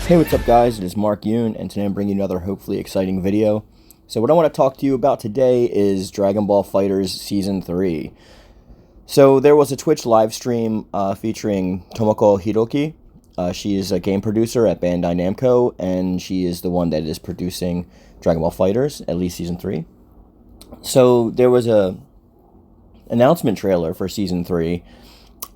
Hey, what's up guys? It is Mark Yoon, and today I'm bringing you another hopefully exciting video. So what I want to talk to you about today is Dragon Ball FighterZ Season 3. So there was a Twitch live stream featuring Tomoko Hiroki. She is a game producer at Bandai Namco, and she is the one that is producing Dragon Ball FighterZ, at least Season 3. So there was a announcement trailer for Season 3,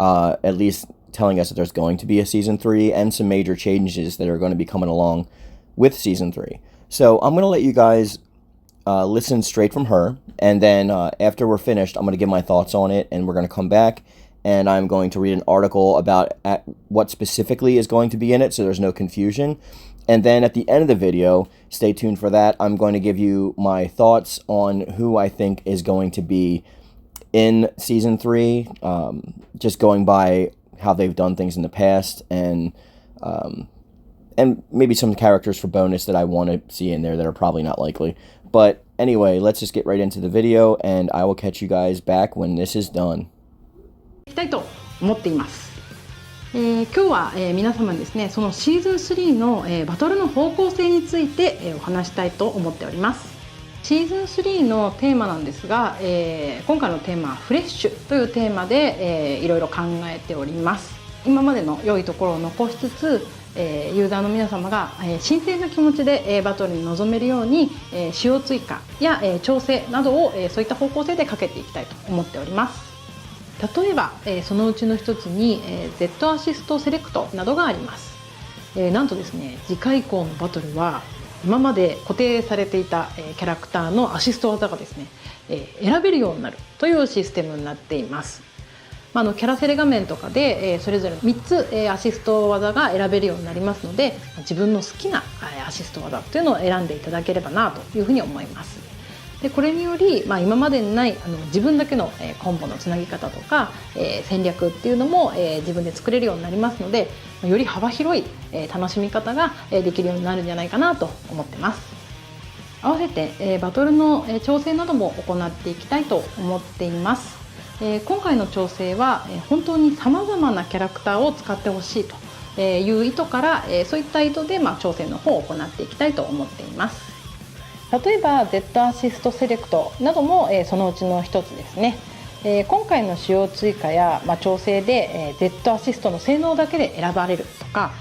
at least telling us that there's going to be a Season 3 and some major changes that are going to be coming along with Season 3. So I'm going to let you guys listen straight from her, and then after we're finished, I'm going to give my thoughts on it, and we're going to come back, and I'm going to read an article about what specifically is going to be in it, so there's no confusion. And then at the end of the video, stay tuned for that, I'm going to give you my thoughts on who I think is going to be in Season 3, just going by how they've done things in the past, and maybe some characters for bonus that I want to see in there that are probably not likely. But anyway, let's just get right into the video, and I will catch you guys back when this is done. いきたいと思っています。今日は、皆様にですね、そのシーズン3の、バトルの方向性について、お話したいと思っております。シーズン3のテーマなんですが、今回のテーマはフレッシュというテーマで、いろいろ考えております。今までの良いところを残しつつ、ユーザーの皆様が、新鮮な気持ちで、バトルに臨めるように、仕様追加や、調整などを、そういった方向性でかけていきたいと思っております。例えば、そのうちの一つに、Z アシストセレクトなどがあります。なんとですね、次回以降のバトルは今まで固定されていたキャラクターのアシスト技がですね、選べるようになるというシステムになっています。キャラセレ画面とかでそれぞれ3つアシスト技が選べるようになりますので、自分の好きなアシスト技というのを選んでいただければなというふうに思います。でこれにより、今までにない自分だけのコンボのつなぎ方とか戦略っていうのも自分で作れるようになりますので、より幅広い楽しみ方ができるようになるんじゃないかなと思ってます。合わせてバトルの調整なども行っていきたいと思っています。今回の調整は本当にさまざまなキャラクターを使ってほしいという意図から、そういった意図で調整の方を行っていきたいと思っています。例えば Z アシストセレクトなどもそのうちの一つですね。今回の仕様追加や調整で Z アシストの性能だけで選ばれるとか、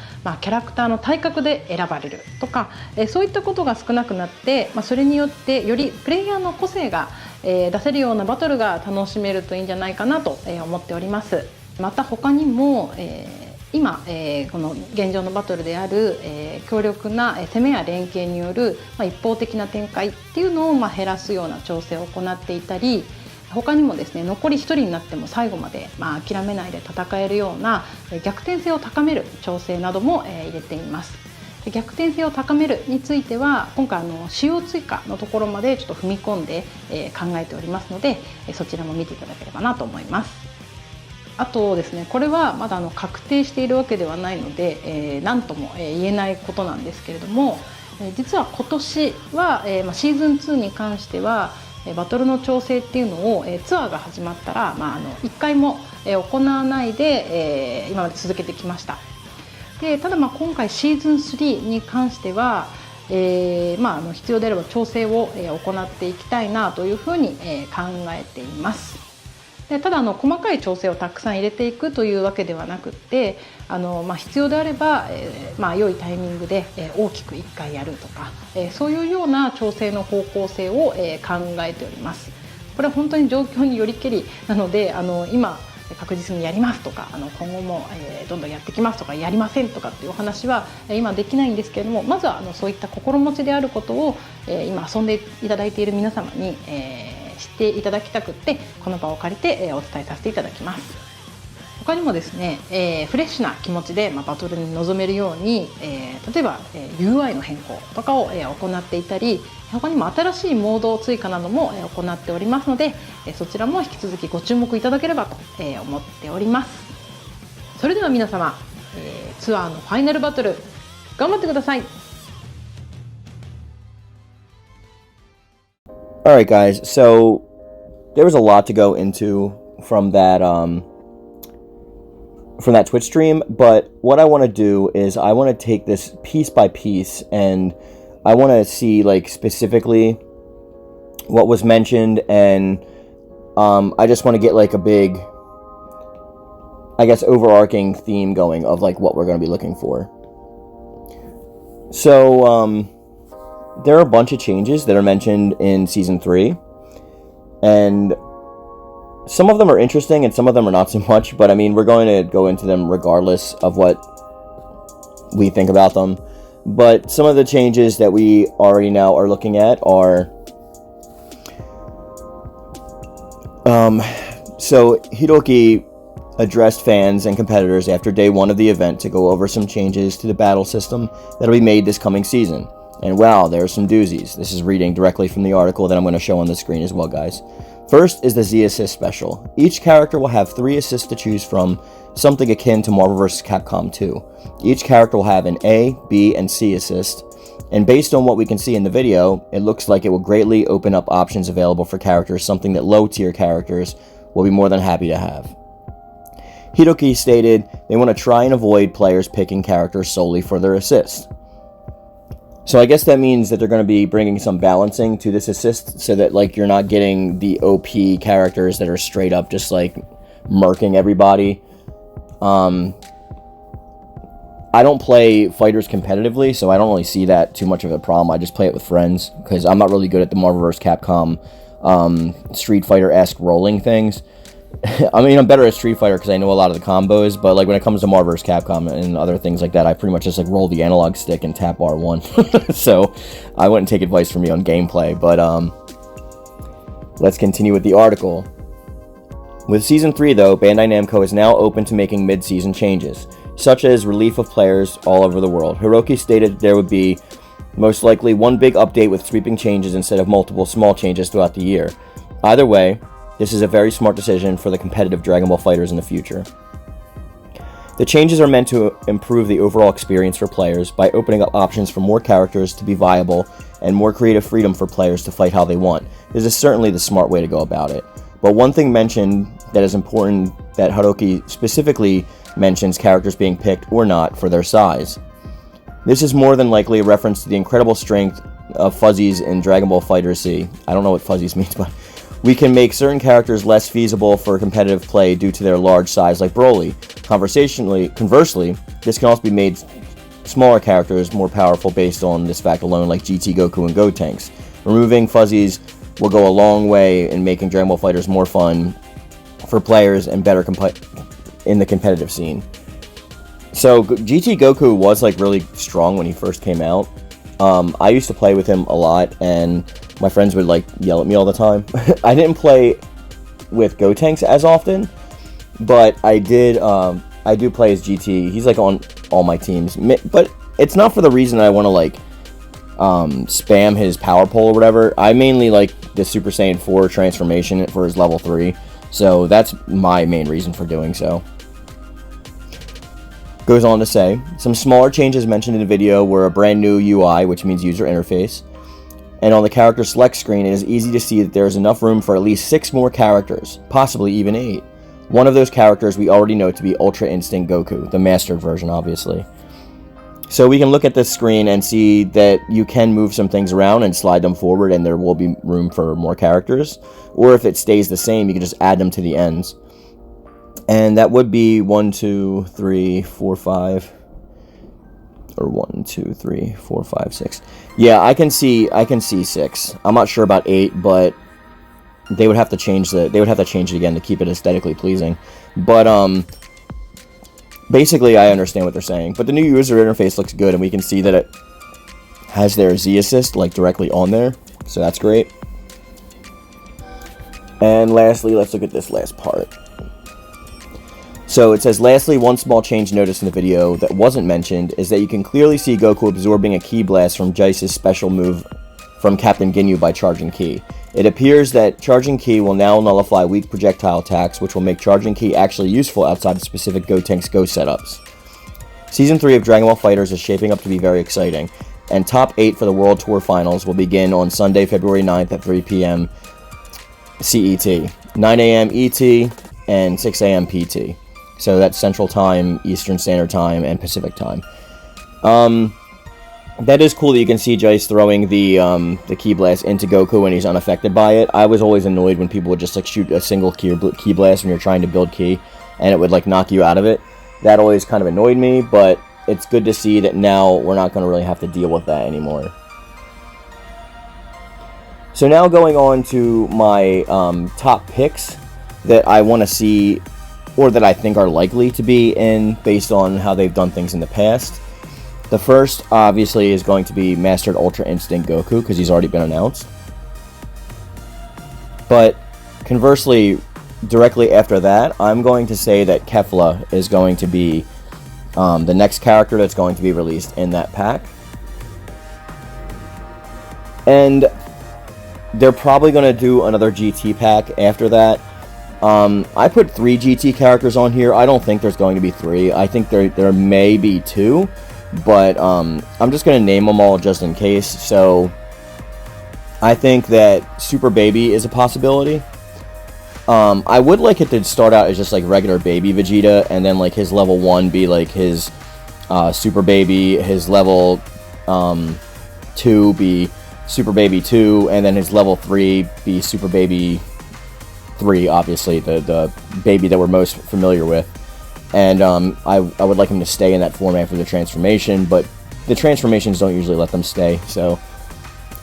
キャラクターの体格で選ばれるとか、そういったことが少なくなって、それによってよりプレイヤーの個性が出せるようなバトルが楽しめるといいんじゃないかなと思っております。また他にも今、この現状のバトルである、強力な攻めや連携による、一方的な展開っていうのを、減らすような調整を行っていたり、他にもですね、残り1人になっても最後まで、諦めないで戦えるような逆転性を高める調整なども、入れています。逆転性を高めるについては今回仕様追加のところまでちょっと踏み込んで、考えておりますので、そちらも見ていただければなと思います。あとですね、これはまだ確定しているわけではないので、何とも言えないことなんですけれども、実は今年は、シーズン2に関してはバトルの調整っていうのをツアーが始まったら、1回も行わないで、今まで続けてきました。でただ今回シーズン3に関しては、必要であれば調整を行っていきたいなというふうに考えています。でただ細かい調整をたくさん入れていくというわけではなくって必要であれば、良いタイミングで大きく1回やるとか、そういうような調整の方向性を考えております。これは本当に状況によりけりなので今確実にやりますとか今後もどんどんやってきますとかやりませんとかっていうお話は今できないんですけれども、まずはそういった心持ちであることを今遊んでいただいている皆様に知っていただきたくってこの場を借りてお伝えさせていただきます。他にもですね、フレッシュな気持ちでバトルに臨めるように、例えば UI の変更とかを行っていたり、他にも新しいモード追加なども行っておりますので、そちらも引き続きご注目いただければと思っております。それでは皆様、ツアーのファイナルバトル頑張ってください。Alright guys, so there was a lot to go into from that from that Twitch stream, but what I want to do is I want to take this piece by piece, and I want to see, like, specifically what was mentioned, and I just want to get, like, a big, I guess, overarching theme going of, like, what we're going to be looking for. So, there are a bunch of changes that are mentioned in Season 3, and some of them are interesting and some of them are not so much, but I mean, we're going to go into them regardless of what we think about them. But some of the changes that we already now are looking at are... So, Hiroki addressed fans and competitors after day 1 of the event to go over some changes to the battle system that'll be made this coming season. And wow, there are some doozies. This is reading directly from the article that I'm going to show on the screen as well, guys. First is the Z Assist special. Each character will have 3 assists to choose from, something akin to Marvel vs. Capcom 2. Each character will have an A, B, and C assist, and based on what we can see in the video, it looks like it will greatly open up options available for characters, something that low-tier characters will be more than happy to have. Hiroki stated they want to try and avoid players picking characters solely for their assist. So I guess that means that they're going to be bringing some balancing to this assist so that, like, you're not getting the OP characters that are straight up just, like, murking everybody. I don't play fighters competitively, so I don't really see that too much of a problem. I just play it with friends because I'm not really good at the Marvel vs. Capcom Street Fighter-esque rolling things. I mean, I'm better at Street Fighter because I know a lot of the combos, but, like, when it comes to Marvel vs. Capcom and other things like that, I pretty much just, like, roll the analog stick and tap R1. So, I wouldn't take advice from me on gameplay, but, let's continue with the article. With Season 3, though, Bandai Namco is now open to making mid-season changes, such as relief of players all over the world. Hiroki stated that there would be, most likely, one big update with sweeping changes instead of multiple small changes throughout the year. Either way, this is a very smart decision for the competitive Dragon Ball fighters in the future. The changes are meant to improve the overall experience for players by opening up options for more characters to be viable and more creative freedom for players to fight how they want. This is certainly the smart way to go about it. But one thing mentioned that is important, that Hiroki specifically mentions characters being picked or not for their size. This is more than likely a reference to the incredible strength of fuzzies in Dragon Ball FighterZ. I don't know what fuzzies means, but we can make certain characters less feasible for competitive play due to their large size, like Broly. Conversely, this can also be made smaller characters more powerful based on this fact alone, like GT Goku and Gotenks. Removing fuzzies will go a long way in making Dragon Ball FighterZ more fun for players and better in the competitive scene. So GT Goku was, like, really strong when he first came out. I used to play with him a lot, and my friends would, like, yell at me all the time. I didn't play with Gotenks as often, but I do play as GT. He's, like, on all my teams, but it's not for the reason I want to, like, spam his power pole or whatever. I mainly like the Super Saiyan 4 transformation for his level 3, so that's my main reason for doing so. Goes on to say, some smaller changes mentioned in the video were a brand new UI, which means user interface, and on the character select screen it is easy to see that there is enough room for at least 6 more characters, possibly even 8. One of those characters we already know to be Ultra Instinct Goku, the mastered version obviously. So we can look at this screen and see that you can move some things around and slide them forward and there will be room for more characters, or if it stays the same you can just add them to the ends. And that would be 1, 2, 3, 4, 5, or 1, 2, 3, 4, 5, 6. Yeah, I can see 6. I'm not sure about 8, but they would have to change it again to keep it aesthetically pleasing. But basically I understand what they're saying. But the new user interface looks good, and we can see that it has their Z assist, like, directly on there, so that's great. And lastly, let's look at this last part. So it says, lastly, one small change noticed in the video that wasn't mentioned is that you can clearly see Goku absorbing a ki blast from Jeice's special move from Captain Ginyu by charging ki. It appears that charging ki will now nullify weak projectile attacks, which will make charging ki actually useful outside of specific Gotenks Go setups. Season 3 of Dragon Ball FighterZ is shaping up to be very exciting, and Top 8 for the World Tour Finals will begin on Sunday, February 9th at 3 p.m. CET, 9 a.m. ET, and 6 a.m. PT. So that's Central Time, Eastern Standard Time, and Pacific Time. That is cool that you can see Jeice throwing the Ki Blast into Goku and he's unaffected by it. I was always annoyed when people would just like shoot a single Ki Blast when you're trying to build Ki, and it would like knock you out of it. That always kind of annoyed me, but it's good to see that now we're not going to really have to deal with that anymore. So now going on to my top picks that I want to see, or that I think are likely to be in, based on how they've done things in the past. The first, obviously, is going to be Mastered Ultra Instinct Goku, because he's already been announced. But, conversely, directly after that, I'm going to say that Kefla is going to be the next character that's going to be released in that pack. And they're probably going to do another GT pack after that. I put 3 GT characters on here. I don't think there's going to be 3. I think there may be 2. But I'm just going to name them all just in case. So I think that Super Baby is a possibility. I would like it to start out as just like regular baby Vegeta, and then like his level 1 be like his Super Baby, his level 2 be Super Baby 2, and then his level 3 be Super Baby 3, obviously, the baby that we're most familiar with. And I would like him to stay in that format for the transformation, but the transformations don't usually let them stay, so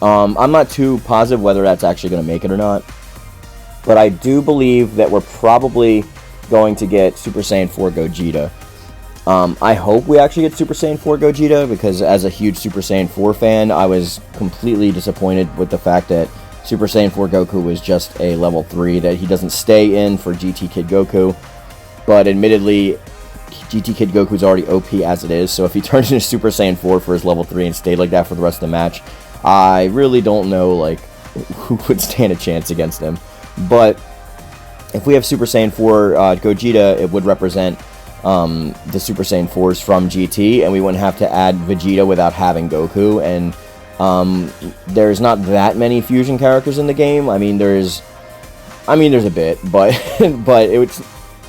I'm not too positive whether that's actually going to make it or not. But I do believe that we're probably going to get Super Saiyan 4 Gogeta. I hope we actually get Super Saiyan 4 Gogeta, because as a huge Super Saiyan 4 fan, I was completely disappointed with the fact that Super Saiyan 4 Goku was just a level 3, that he doesn't stay in for GT Kid Goku. But admittedly, GT Kid Goku's already OP as it is, so if he turns into Super Saiyan 4 for his level 3 and stayed like that for the rest of the match, I really don't know like who would stand a chance against him. But if we have Super Saiyan 4 Gogeta, it would represent the Super Saiyan 4s from GT, and we wouldn't have to add Vegeta without having Goku. And there's not that many fusion characters in the game. I mean, there's a bit, but but it would.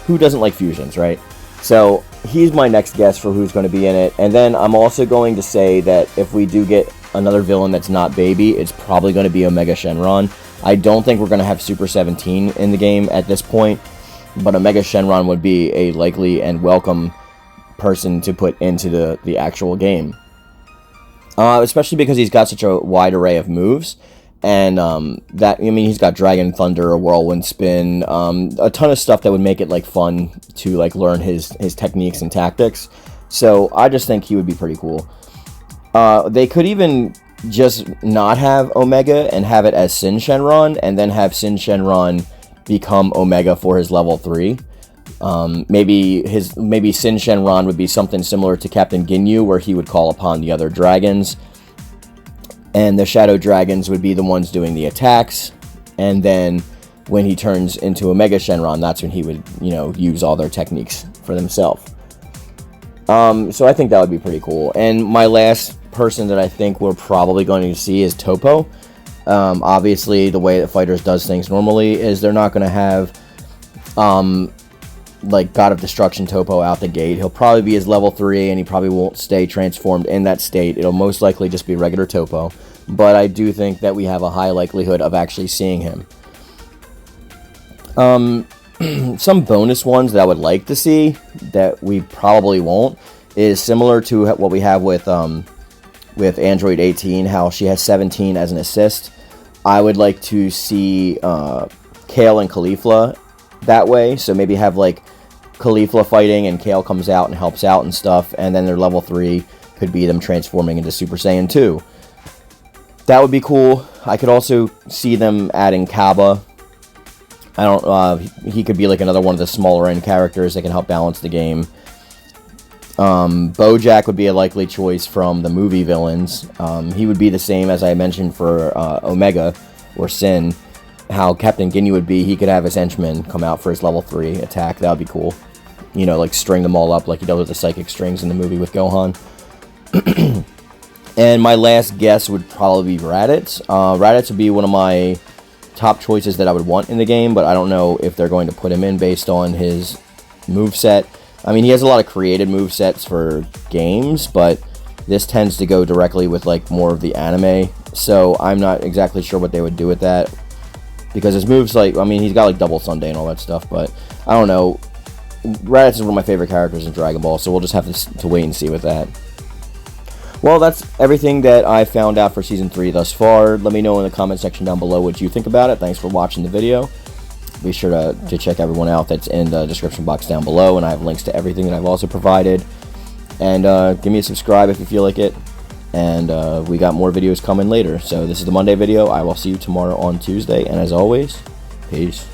Who doesn't like fusions, right? So he's my next guess for who's going to be in it. And then I'm also going to say that if we do get another villain that's not Baby, it's probably going to be Omega Shenron. I don't think we're going to have Super 17 in the game at this point, but Omega Shenron would be a likely and welcome person to put into the actual game. Especially because he's got such a wide array of moves. And he's got Dragon Thunder, a Whirlwind Spin, a ton of stuff that would make it like fun to like learn his techniques and tactics. So I just think he would be pretty cool. They could even just not have Omega and have it as Sin Shenron, and then have Sin Shenron become Omega for his level 3. Maybe Sin Shenron would be something similar to Captain Ginyu, where he would call upon the other dragons. And the Shadow Dragons would be the ones doing the attacks. And then when he turns into Omega Shenron, that's when he would, use all their techniques for themselves. So I think that would be pretty cool. And my last person that I think we're probably going to see is Toppo. Obviously, the way that FighterZ does things normally is they're not going to have, like, God of Destruction Toppo out the gate. He'll probably be his level 3, and he probably won't stay transformed in that state. It'll most likely just be regular Toppo. But I do think that we have a high likelihood of actually seeing him. Some bonus ones that I would like to see, that we probably won't, is similar to what we have with Android 18, how she has 17 as an assist. I would like to see Kale and Caulifla that way, so maybe have like Caulifla fighting and Kale comes out and helps out and stuff, and then their level 3 could be them transforming into Super Saiyan 2. That would be cool. I could also see them adding Kaba. He could be like another one of the smaller end characters that can help balance the game. Bojack would be a likely choice from the movie villains. He would be the same as I mentioned for Omega or Sin. How Captain Ginyu would be, he could have his henchmen come out for his level 3 attack. That would be cool. Like string them all up like he does with the psychic strings in the movie with Gohan. And my last guess would probably be Raditz. Raditz would be one of my top choices that I would want in the game, but I don't know if they're going to put him in based on his moveset. I mean, he has a lot of created movesets for games, but this tends to go directly with like more of the anime, so I'm not exactly sure what they would do with that, because his moves, like, I mean, he's got like double Sunday and all that stuff, but I don't know. Raditz is one of my favorite characters in Dragon Ball, so we'll just have to wait and see with that. Well, that's everything that I found out for Season 3 thus far. Let me know in the comment section down below what you think about it. Thanks for watching the video. Be sure to check everyone out that's in the description box down below, and I have links to everything that I've also provided. And give me a subscribe if you feel like it. And we got more videos coming later. So this is the Monday video. I will see you tomorrow on Tuesday. And as always, peace.